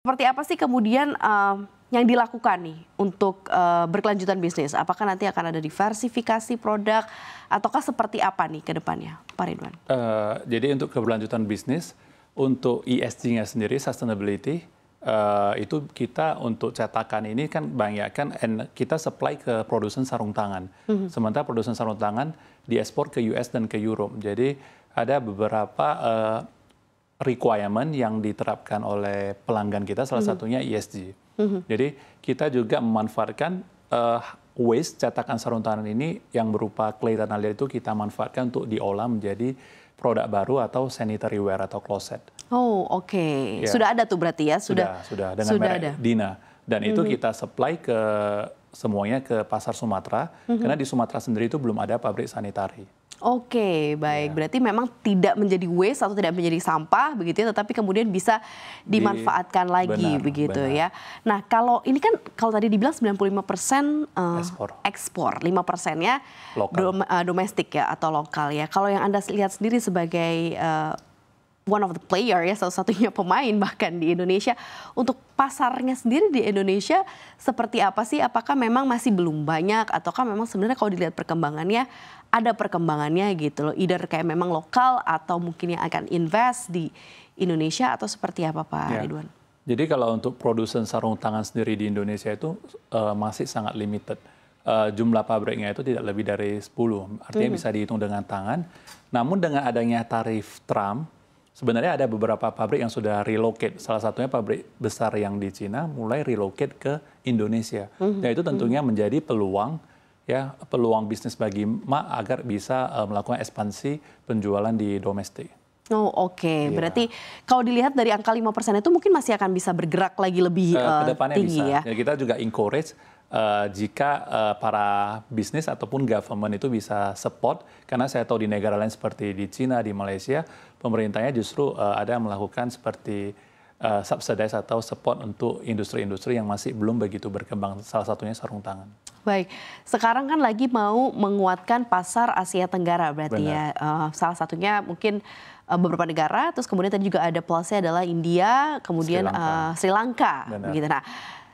Seperti apa sih kemudian yang dilakukan nih untuk berkelanjutan bisnis? Apakah nanti akan ada diversifikasi produk ataukah seperti apa nih ke depannya, Pak Ridwan? Jadi untuk keberlanjutan bisnis, untuk ESG-nya sendiri, sustainability, itu kita untuk cetakan ini kan banyak kan kita supply ke produsen sarung tangan. Sementara produsen sarung tangan diekspor ke US dan ke Europe. Jadi ada beberapa requirement yang diterapkan oleh pelanggan kita, salah satunya ESG. Jadi kita juga memanfaatkan waste cetakan sarung tangan ini yang berupa clay dan alir itu kita manfaatkan untuk diolah menjadi produk baru atau sanitary wear atau closet. Oh, oke. Ya. Sudah ada tuh berarti ya? Sudah dengan merek Dina. Dan itu kita supply ke semuanya ke pasar Sumatera, karena di Sumatera sendiri itu belum ada pabrik sanitari. Oke, baik. Berarti memang tidak menjadi waste atau tidak menjadi sampah begitu ya, tetapi kemudian bisa dimanfaatkan lagi begitu ya. Nah, kalau ini kan kalau tadi dibilang 95% ekspor, 5%-nya domestik ya atau lokal ya. Kalau yang Anda lihat sendiri sebagai one of the player ya, salah satunya pemain bahkan di Indonesia, untuk pasarnya sendiri di Indonesia seperti apa sih? Apakah memang masih belum banyak ataukah memang sebenarnya kalau dilihat perkembangannya ada perkembangannya gitu loh, either kayak memang lokal atau mungkin yang akan invest di Indonesia atau seperti apa Pak Ridwan? Jadi kalau untuk produsen sarung tangan sendiri di Indonesia itu masih sangat limited. Jumlah pabriknya itu tidak lebih dari 10, artinya bisa dihitung dengan tangan. Namun dengan adanya tarif Trump, sebenarnya ada beberapa pabrik yang sudah relocate. Salah satunya pabrik besar yang di Cina mulai relocate ke Indonesia. Dan itu tentunya menjadi peluang bisnis bagi MA agar bisa melakukan ekspansi penjualan di domestik. Oh, oke. Berarti kalau dilihat dari angka 5% itu mungkin masih akan bisa bergerak lagi lebih tinggi bisa. Ya. Kita juga encourage jika para bisnis ataupun government itu bisa support, karena saya tahu di negara lain seperti di Cina, di Malaysia, pemerintahnya justru ada melakukan seperti subsidize atau support untuk industri-industri yang masih belum begitu berkembang, salah satunya sarung tangan. Baik, sekarang kan lagi mau menguatkan pasar Asia Tenggara berarti ya. Salah satunya mungkin beberapa negara, terus kemudian tadi juga ada plusnya adalah India, kemudian Sri Lanka. Begitu. Nah,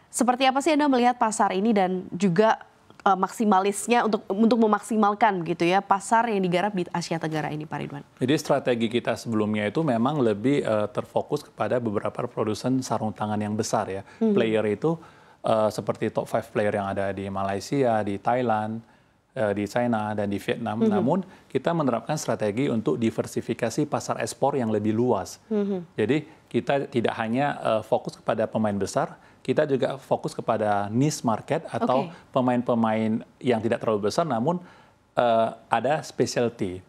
seperti apa sih Anda melihat pasar ini dan juga maksimalisnya untuk memaksimalkan gitu ya pasar yang digarap di Asia Tenggara ini, Pak Ridwan? Jadi strategi kita sebelumnya itu memang lebih terfokus kepada beberapa produsen sarung tangan yang besar ya. Player itu seperti top 5 player yang ada di Malaysia, di Thailand, di China, dan di Vietnam. Namun kita menerapkan strategi untuk diversifikasi pasar ekspor yang lebih luas. Jadi kita tidak hanya fokus kepada pemain besar, kita juga fokus kepada niche market atau pemain-pemain yang tidak terlalu besar, namun ada specialty.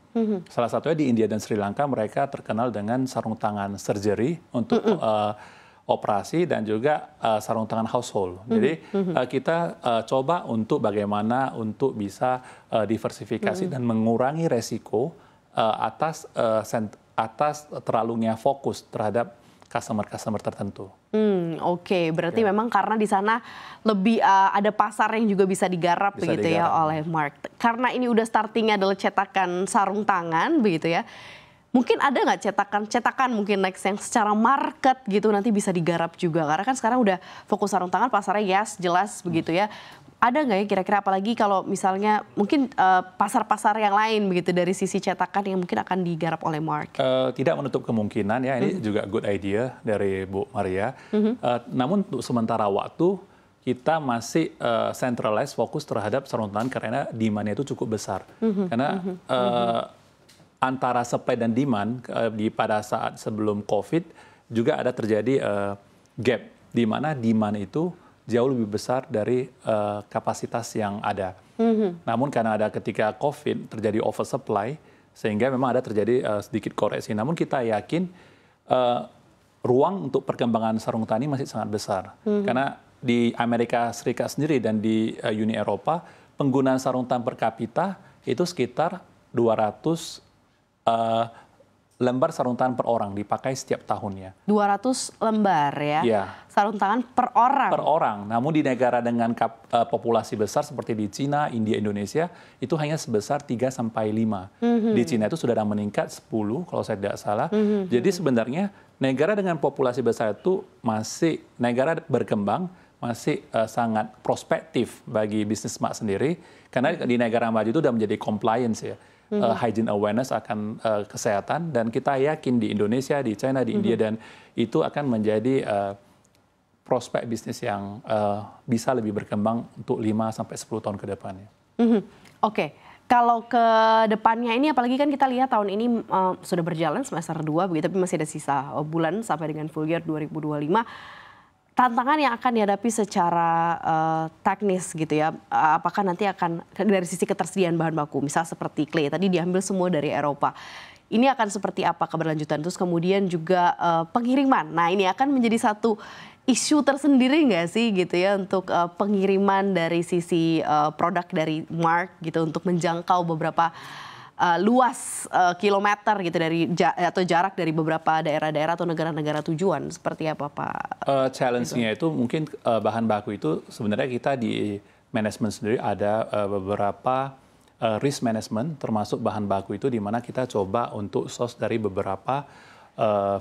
Salah satunya di India dan Sri Lanka mereka terkenal dengan sarung tangan surgery untuk operasi dan juga sarung tangan household. Jadi kita coba untuk bagaimana untuk bisa diversifikasi dan mengurangi resiko atas terlalunya fokus terhadap customer tertentu. Oke, berarti memang karena di sana lebih ada pasar yang juga bisa digarap begitu ya oleh Mark. Karena ini udah startingnya adalah cetakan sarung tangan begitu ya. Mungkin ada nggak cetakan mungkin next yang secara market gitu nanti bisa digarap juga, karena kan sekarang udah fokus sarung tangan pasarnya jelas begitu ya. Ada nggak ya kira-kira, apalagi kalau misalnya mungkin pasar-pasar yang lain begitu dari sisi cetakan yang mungkin akan digarap oleh Mark? Tidak menutup kemungkinan ya, ini juga good idea dari Bu Maria. Namun untuk sementara waktu kita masih centralized fokus terhadap sarung tangan karena demand-nya itu cukup besar. Karena antara supply dan demand pada saat sebelum COVID juga ada terjadi gap di mana demand itu jauh lebih besar dari kapasitas yang ada. Namun karena ada ketika COVID terjadi oversupply sehingga memang ada terjadi sedikit koreksi. Namun kita yakin ruang untuk perkembangan sarung tangan ini masih sangat besar. Karena di Amerika Serikat sendiri dan di Uni Eropa penggunaan sarung tangan per kapita itu sekitar 200 lembar sarung tangan per orang dipakai setiap tahunnya. 200 lembar ya? Iya. Sarung tangan per orang? Per orang. Namun di negara dengan populasi besar seperti di Cina, India, Indonesia, itu hanya sebesar 3-5. Di Cina itu sudah meningkat 10 kalau saya tidak salah. Jadi sebenarnya negara dengan populasi besar itu masih negara berkembang masih sangat prospektif bagi bisnis smart sendiri, karena di negara maju itu sudah menjadi compliance ya, hygiene awareness akan kesehatan, dan kita yakin di Indonesia, di China, di India, dan itu akan menjadi prospek bisnis yang bisa lebih berkembang untuk 5-10 tahun ke depannya. Oke. Kalau ke depannya ini, apalagi kan kita lihat tahun ini sudah berjalan semester 2, begitu, tapi masih ada sisa bulan sampai dengan full year 2025. Tantangan yang akan dihadapi secara teknis gitu ya, apakah nanti akan dari sisi ketersediaan bahan baku, misal seperti clay, tadi diambil semua dari Eropa. Ini akan seperti apa keberlanjutan, terus kemudian juga pengiriman. Nah ini akan menjadi satu isu tersendiri nggak sih gitu ya untuk pengiriman dari sisi produk dari Mark gitu untuk menjangkau beberapa luas kilometer gitu dari atau jarak dari beberapa daerah-daerah atau negara-negara tujuan, seperti apa Pak? Challenge-nya itu mungkin bahan baku itu sebenarnya kita di manajemen sendiri ada beberapa risk management, termasuk bahan baku itu di mana kita coba untuk source dari beberapa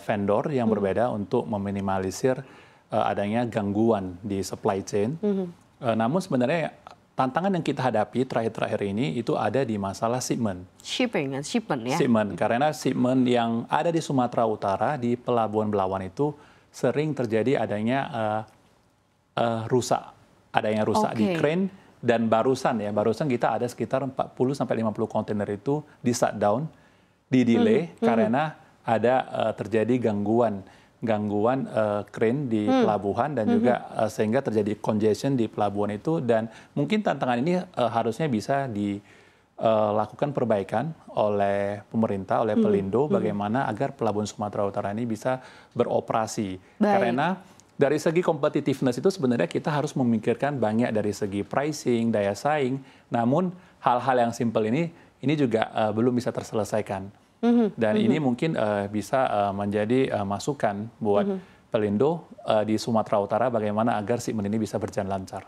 vendor yang berbeda untuk meminimalisir adanya gangguan di supply chain. Namun sebenarnya tantangan yang kita hadapi terakhir-terakhir ini itu ada di masalah shipment. Shipment ya? Shipment, karena shipment yang ada di Sumatera Utara, di Pelabuhan Belawan itu sering terjadi adanya rusak. Adanya rusak di crane, dan barusan kita ada sekitar 40-50 kontainer itu di shutdown, di delay, karena ada terjadi gangguan crane di pelabuhan, dan juga sehingga terjadi congestion di pelabuhan itu, dan mungkin tantangan ini harusnya bisa dilakukan perbaikan oleh pemerintah, oleh Pelindo, bagaimana agar pelabuhan Sumatera Utara ini bisa beroperasi. Karena dari segi competitiveness itu sebenarnya kita harus memikirkan banyak dari segi pricing, daya saing, namun hal-hal yang simpel ini juga belum bisa terselesaikan. Dan ini mungkin bisa menjadi masukan buat Pelindo di Sumatera Utara bagaimana agar shipment ini bisa berjalan lancar.